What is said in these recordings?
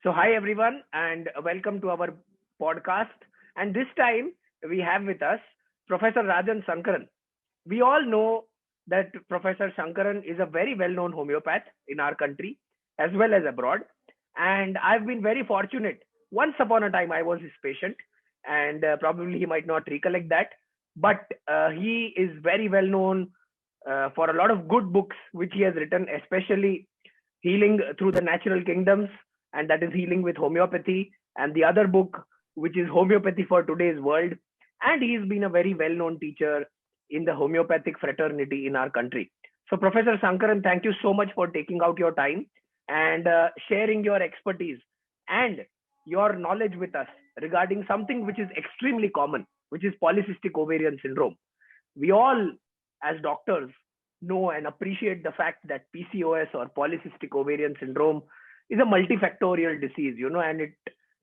So, hi everyone, and welcome to our podcast. And this time we have with us Professor Rajan Sankaran. We all know that Professor Sankaran is a very well known homeopath in our country as well as abroad. And I've been very fortunate. Once upon a time, I was his patient, and probably he might not recollect that. But he is very well known for a lot of good books which he has written, especially Healing Through the Natural Kingdoms, and that is Healing with Homeopathy, and the other book, which is Homeopathy for Today's World. And he's been a very well known teacher in the homeopathic fraternity in our country. So, Professor Sankaran, thank you so much for taking out your time and sharing your expertise and your knowledge with us regarding something which is extremely common, which is polycystic ovarian syndrome. We all, as doctors, know and appreciate the fact that PCOS or polycystic ovarian syndrome is a multifactorial disease, and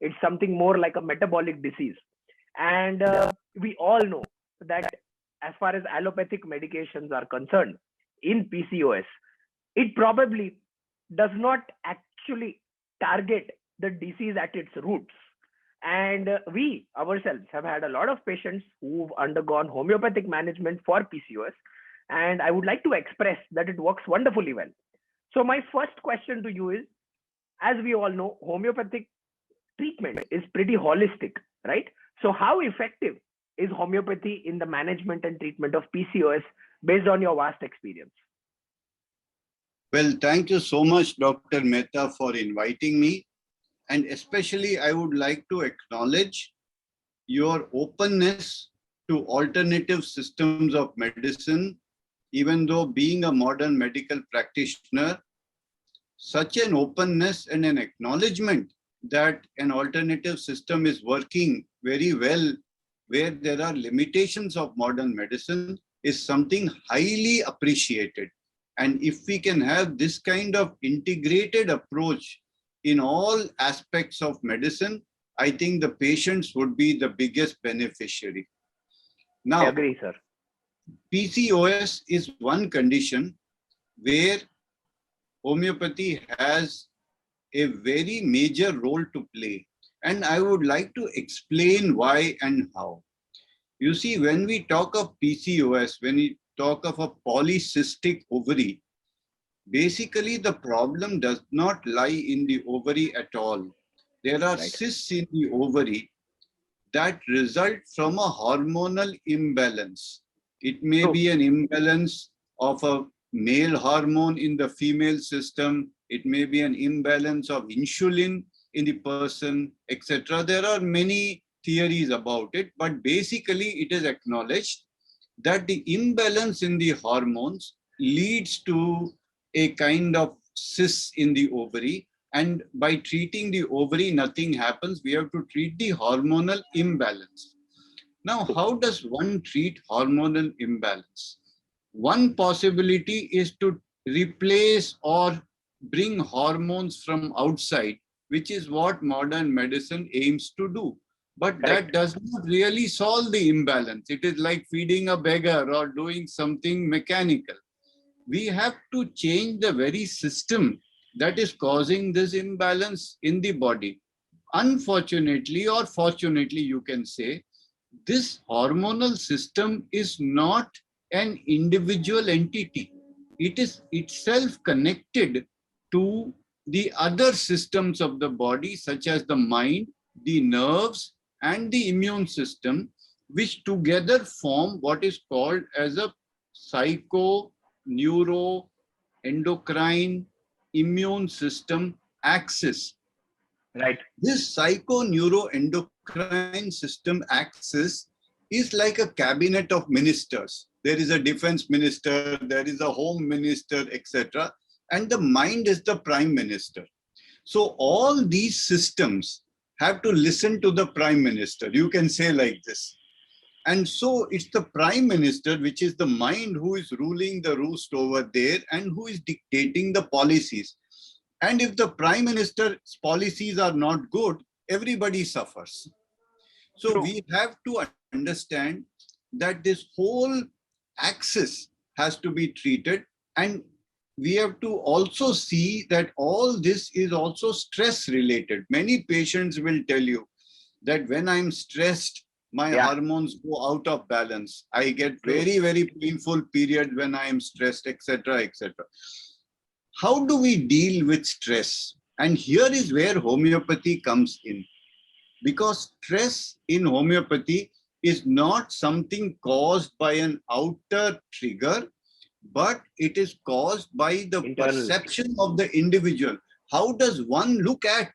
it's something more like a metabolic disease. And we all know that as far as allopathic medications are concerned in PCOS, it probably does not actually target the disease at its roots. And we ourselves have had a lot of patients who've undergone homeopathic management for PCOS, and I would like to express that it works wonderfully well. So, my first question to you is, as we all know, homeopathic treatment is pretty holistic, right? So, how effective is homeopathy in the management and treatment of PCOS based on your vast experience? Well, thank you so much, Dr. Mehta, for inviting me. And especially, I would like to acknowledge your openness to alternative systems of medicine. Even though being a modern medical practitioner, such an openness and an acknowledgement that an alternative system is working very well where there are limitations of modern medicine is something highly appreciated. And if we can have this kind of integrated approach in all aspects of medicine, I think the patients would be the biggest beneficiary. Now, I agree, sir. PCOS is one condition where homeopathy has a very major role to play. And I would like to explain why and how. You see, when we talk of PCOS, when we talk of a polycystic ovary, basically the problem does not lie in the ovary at all. There are cysts in the ovary that result from a hormonal imbalance. It may be an imbalance of a male hormone in the female system. It may be an imbalance of insulin in the person, etc. There are many theories about it, but basically it is acknowledged that the imbalance in the hormones leads to a kind of cyst in the ovary. And by treating the ovary, nothing happens. We have to treat the hormonal imbalance. Now, how does one treat hormonal imbalance? One possibility is to replace or bring hormones from outside, which is what modern medicine aims to do. But that does not really solve the imbalance. It is like feeding a beggar or doing something mechanical. We have to change the very system that is causing this imbalance in the body. Unfortunately, or fortunately, you can say, this hormonal system is not an individual entity. It is itself connected to the other systems of the body, such as the mind, the nerves, and the immune system, which together form what is called as a psycho, neuro, endocrine, immune system axis. Right. This psycho-neuro-endocrine system axis is like a cabinet of ministers. There is a defense minister, there is a home minister, etc. And the mind is the prime minister. So all these systems have to listen to the prime minister. You can say like this. And so it's the prime minister, which is the mind, who is ruling the roost over there and who is dictating the policies. And if the prime minister's policies are not good, everybody suffers. So we have to understand that this whole axis has to be treated. And we have to also see that all this is also stress related. Many patients will tell you that when I'm stressed, my hormones go out of balance. I get very, very painful period when I am stressed, etc., etc. How do we deal with stress? And here is where homeopathy comes in. Because stress in homeopathy is not something caused by an outer trigger, but it is caused by the perception of the individual. How does one look at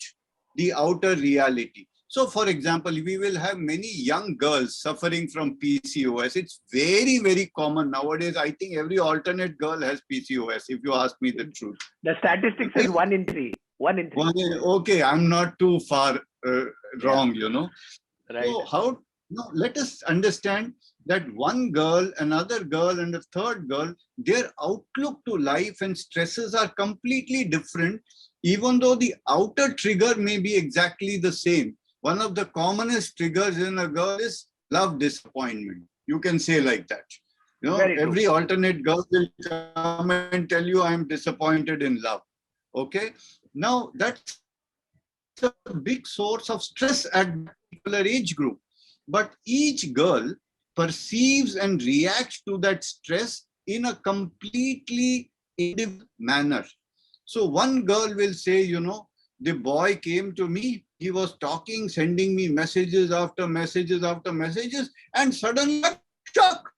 the outer reality? So, for example, we will have many young girls suffering from PCOS. It's very, very common nowadays. I think every alternate girl has PCOS, if you ask me the truth. The statistics is 1 in 3. 1 in 3. Okay, I'm not too far wrong, you know. Right. So let us understand that one girl, another girl, and a third girl, their outlook to life and stresses are completely different, even though the outer trigger may be exactly the same. One of the commonest triggers in a girl is love disappointment. You can say like that. You know, every alternate girl will come and tell you, I'm disappointed in love. Okay. Now, that's a big source of stress at that particular age group. But each girl perceives and reacts to that stress in a completely individual manner. So one girl will say, you know, the boy came to me, he was talking, sending me messages after messages after messages, and suddenly I'm shocked.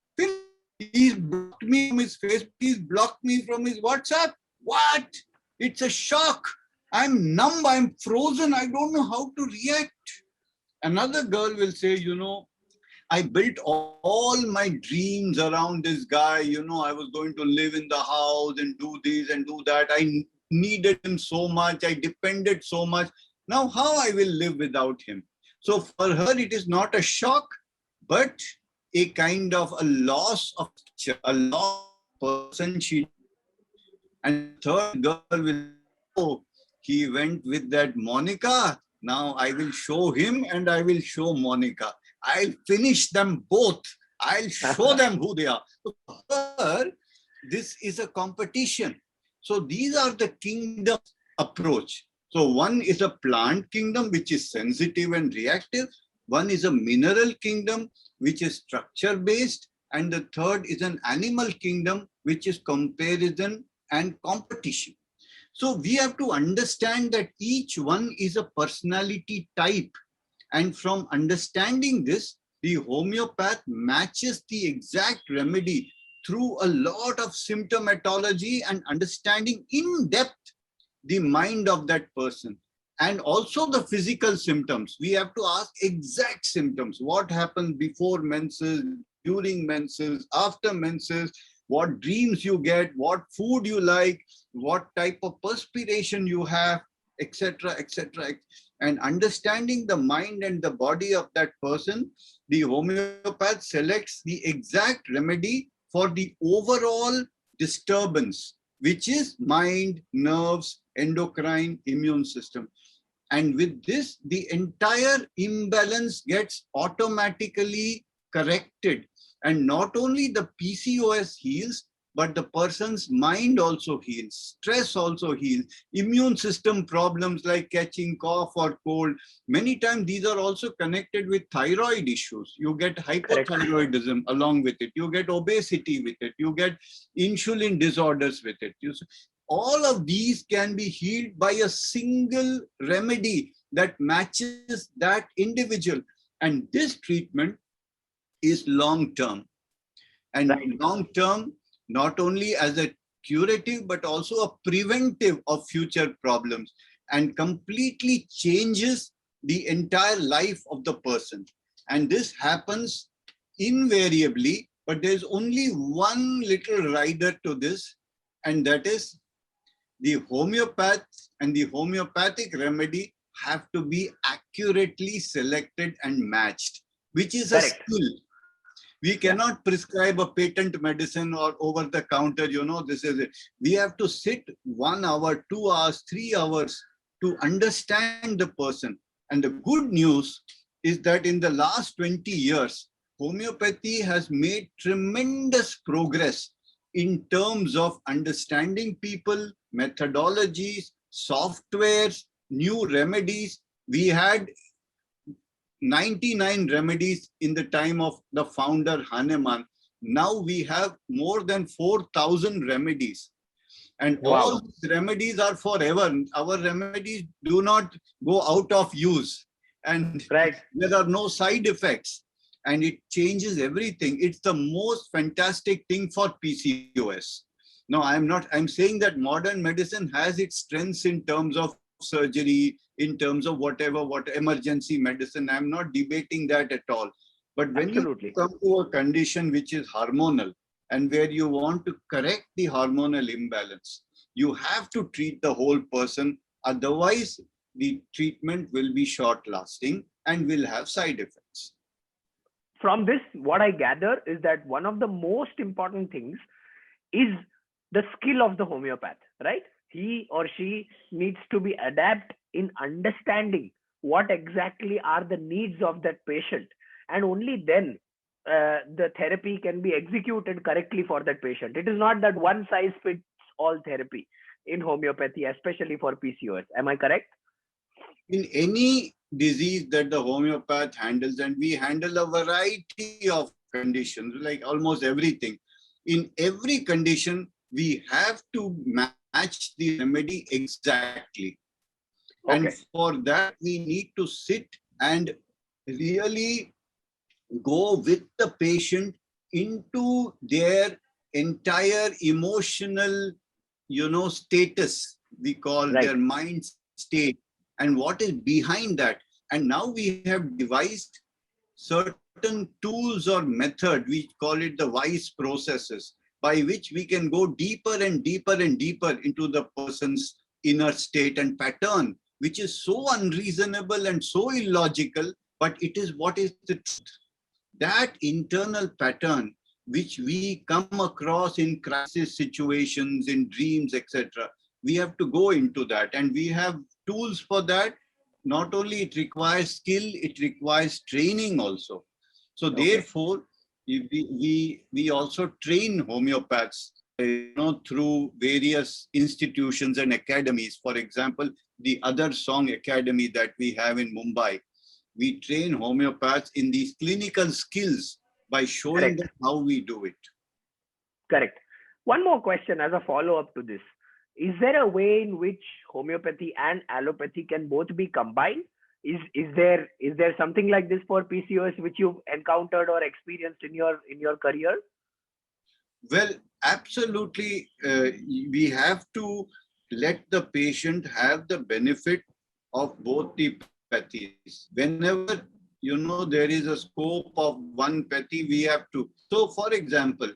He's blocked me from his Facebook, he's blocked me from his WhatsApp. What? It's a shock. I'm numb, I'm frozen, I don't know how to react. Another girl will say, you know, I built all my dreams around this guy. You know, I was going to live in the house and do this and do that. I needed him so much. I depended so much. Now, how I will live without him? So for her, it is not a shock, but a kind of a loss of a loss of person she. And third girl will, oh, he went with that Monica. Now I will show him and I will show Monica. I'll finish them both. I'll show them who they are. So for her, this is a competition. So these are the kingdom approach. So one is a plant kingdom, which is sensitive and reactive. One is a mineral kingdom, which is structure based. And the third is an animal kingdom, which is comparison and competition. So we have to understand that each one is a personality type. And from understanding this, the homeopath matches the exact remedy through a lot of symptomatology and understanding in depth the mind of that person. And also the physical symptoms. We have to ask exact symptoms. What happens before menses, during menses, after menses, what dreams you get, what food you like, what type of perspiration you have, etc., etc. And understanding the mind and the body of that person, the homeopath selects the exact remedy for the overall disturbance, which is mind, nerves, endocrine, immune system. And with this, the entire imbalance gets automatically corrected. And not only the PCOS heals, but the person's mind also heals, stress also heals, immune system problems like catching cough or cold. Many times these are also connected with thyroid issues. You get hypothyroidism along with it. You get obesity with it. You get insulin disorders with it. All of these can be healed by a single remedy that matches that individual. And this treatment is long-term. And long-term, not only as a curative, but also a preventive of future problems, and completely changes the entire life of the person. And this happens invariably, but there's only one little rider to this, and that is the homeopath and the homeopathic remedy have to be accurately selected and matched, which is a skill. We cannot prescribe a patent medicine or over the counter, you know, this is it. We have to sit 1 hour, 2 hours, 3 hours to understand the person. And the good news is that in the last 20 years, homeopathy has made tremendous progress in terms of understanding people, methodologies, softwares, new remedies. We had 99 remedies in the time of the founder Hahnemann. Now we have more than 4,000 remedies. And all Wow. these remedies are forever. Our remedies do not go out of use. And Right. there are no side effects. And it changes everything. It's the most fantastic thing for PCOS. No, I'm saying that modern medicine has its strengths in terms of surgery, in terms of what emergency medicine. I'm not debating that at all. But when you Absolutely. come to a condition which is hormonal, and where you want to correct the hormonal imbalance, you have to treat the whole person. Otherwise, the treatment will be short lasting and will have side effects. From this, what I gather is that one of the most important things is the skill of the homeopath, right? He or she needs to be adept in understanding what exactly are the needs of that patient, and only then the therapy can be executed correctly for that patient. It is not that one size fits all therapy in homeopathy, especially for PCOS. Am I correct? In any disease that the homeopath handles, and we handle a variety of conditions, like almost everything. In every condition, we have to match the remedy exactly. And Okay. for that, we need to sit and really go with the patient into their entire emotional, status, we call Right. their mind state, and what is behind that. And now we have devised certain tools or method, we call it the wise processes, by which we can go deeper and deeper and deeper into the person's inner state and pattern, which is so unreasonable and so illogical, but it is what is the truth. That internal pattern which we come across in crisis situations, in dreams, etc., we have to go into that, and we have tools for that. Not only it requires skill, it requires training also. So Okay. therefore, we also train homeopaths, through various institutions and academies. For example, the Other Song Academy that we have in Mumbai, we train homeopaths in these clinical skills by showing Correct. them how we do it. Correct. One more question as a follow up to this. Is there a way in which homeopathy and allopathy can both be combined? Is there something like this for PCOS which you've encountered or experienced in your career? Well, absolutely. We have to let the patient have the benefit of both the pathies. Whenever there is a scope of one pathy, we have to. So, for example,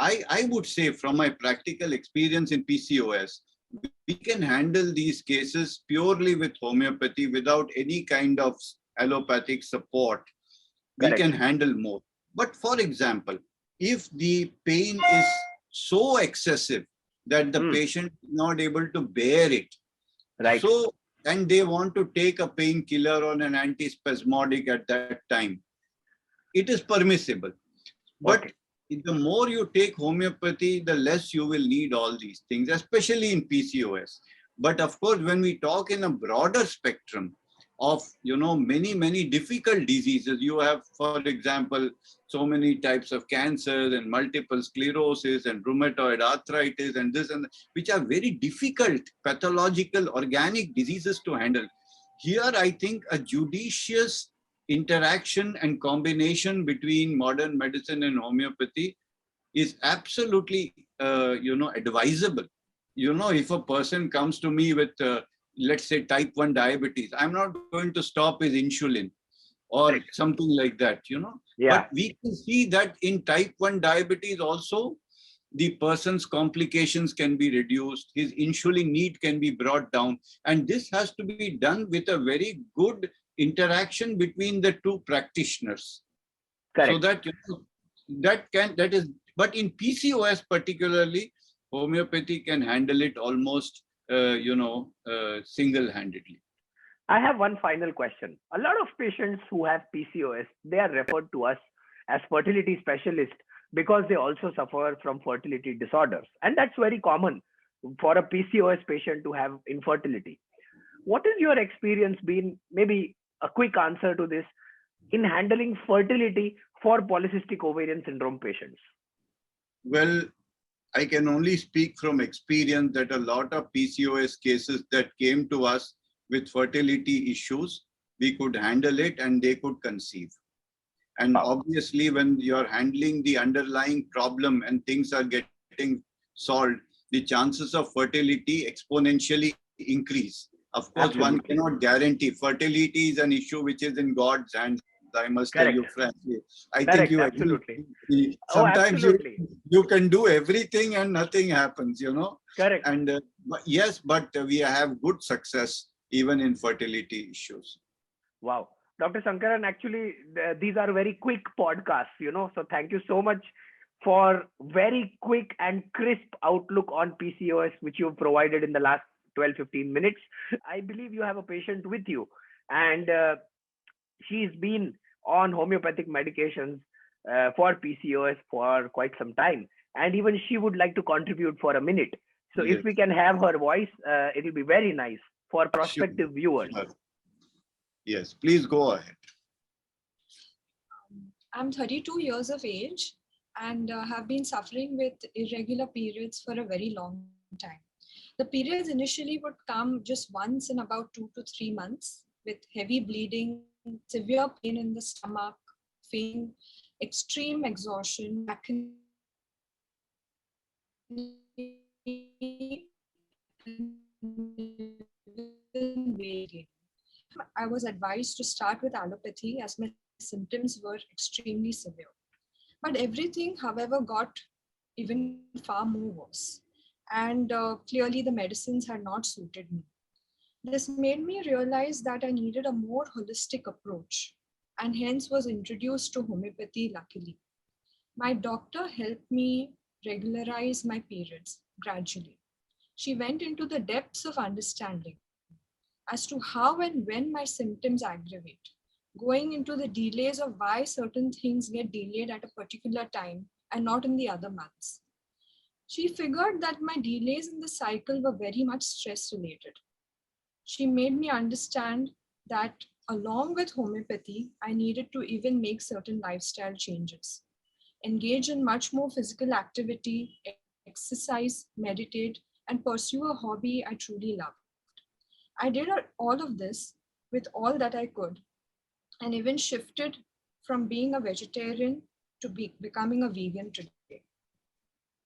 I would say from my practical experience in PCOS, we can handle these cases purely with homeopathy without any kind of allopathic support. We Correct. can handle more. But for example, if the pain is so excessive that the patient is not able to bear it, Right. so, and they want to take a painkiller or an antispasmodic at that time, it is permissible. But Okay. the more you take homeopathy, the less you will need all these things, especially in PCOS. But of course, when we talk in a broader spectrum of many difficult diseases, you have, for example, so many types of cancers and multiple sclerosis and rheumatoid arthritis and this and that, which are very difficult pathological organic diseases to handle. Here, I think a judicious interaction and combination between modern medicine and homeopathy is absolutely advisable. If a person comes to me with let's say type 1 diabetes, I'm not going to stop his insulin or Right. something like that. Yeah. But we can see that in type 1 diabetes also, the person's complications can be reduced, his insulin need can be brought down, and this has to be done with a very good interaction between the two practitioners. Correct. So that is, but in PCOS particularly, homeopathy can handle it almost single-handedly. I have one final question. A lot of patients who have PCOS, they are referred to us as fertility specialists because they also suffer from fertility disorders. And that's very common for a PCOS patient to have infertility. What is your experience been? Maybe a quick answer to this in handling fertility for polycystic ovarian syndrome patients. Well, I can only speak from experience that a lot of PCOS cases that came to us with fertility issues, we could handle it and they could conceive. And obviously, when you're handling the underlying problem and things are getting solved, the chances of fertility exponentially increase. Of course, Absolutely. one cannot guarantee. Fertility is an issue which is in God's hands. I must tell you frankly. I think you absolutely. Sometimes you can do everything and nothing happens, you know. Correct. And yes, but we have good success even in fertility issues. Wow. Dr. Sankaran, actually, these are very quick podcasts, you know. So thank you so much for very quick and crisp outlook on PCOS, which you've provided in the last 12-15 minutes. I believe you have a patient with you, and she's been on homeopathic medications for PCOS for quite some time, and even she would like to contribute for a minute. So if we can have her voice, it will be very nice for prospective viewers. Sure. Yes, please go ahead. I'm 32 years of age and have been suffering with irregular periods for a very long time. The periods initially would come just once in about 2 to 3 months with heavy bleeding, severe pain in the stomach, fainting, extreme exhaustion, I was advised to start with allopathy as my symptoms were extremely severe. But everything, however, got even far more worse. And clearly the medicines had not suited me. This made me realize that I needed a more holistic approach and hence was introduced to homeopathy luckily. My doctor helped me regularize my periods gradually. She went into the depths of understanding as to how and when my symptoms aggravate, going into the delays of why certain things get delayed at a particular time and not in the other months. She figured that my delays in the cycle were very much stress related. She made me understand that along with homeopathy, I needed to even make certain lifestyle changes, engage in much more physical activity, exercise, meditate, and pursue a hobby I truly loved. I did all of this with all that I could, and even shifted from being a vegetarian to becoming a vegan today.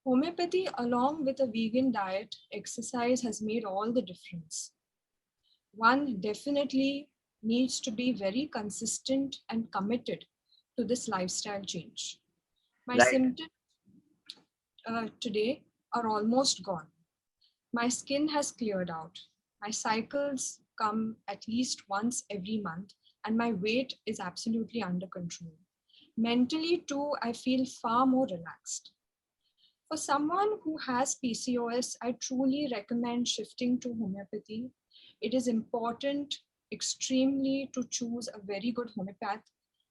Homeopathy, along with a vegan diet, exercise has made all the difference. One definitely needs to be very consistent and committed to this lifestyle change. My symptoms today are almost gone. My skin has cleared out. My cycles come at least once every month, and my weight is absolutely under control. Mentally, too, I feel far more relaxed. For someone who has PCOS, I truly recommend shifting to homeopathy. It is important, extremely, to choose a very good homeopath,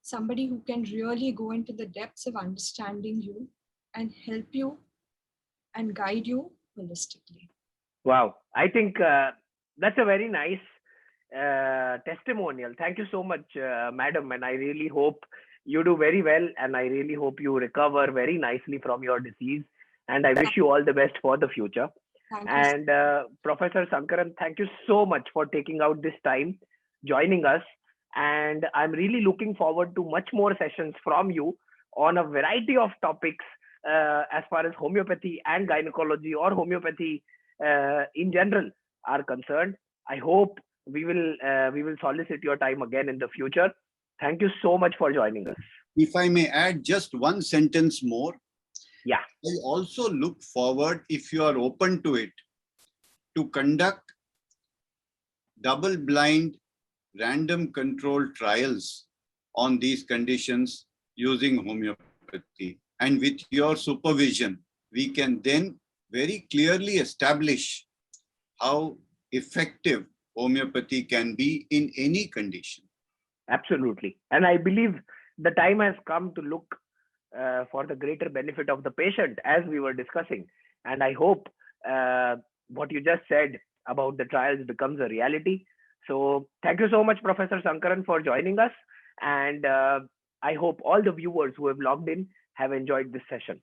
somebody who can really go into the depths of understanding you and help you and guide you holistically. Wow. I think that's a very nice testimonial. Thank you so much, madam. And I really hope you do very well. And I really hope you recover very nicely from your disease. And I wish you all the best for the future. And Professor Sankaran, thank you so much for taking out this time, joining us. And I'm really looking forward to much more sessions from you on a variety of topics as far as homeopathy and gynecology or homeopathy in general are concerned. I hope we will solicit your time again in the future. Thank you so much for joining us. If I may add just one sentence more. Yeah. I also look forward, if you are open to it, to conduct double-blind random controlled trials on these conditions using homeopathy. And with your supervision, we can then very clearly establish how effective homeopathy can be in any condition. Absolutely. And I believe the time has come to look for the greater benefit of the patient, as we were discussing. And I hope what you just said about the trials becomes a reality. So thank you so much, Professor Sankaran, for joining us. And I hope all the viewers who have logged in have enjoyed this session.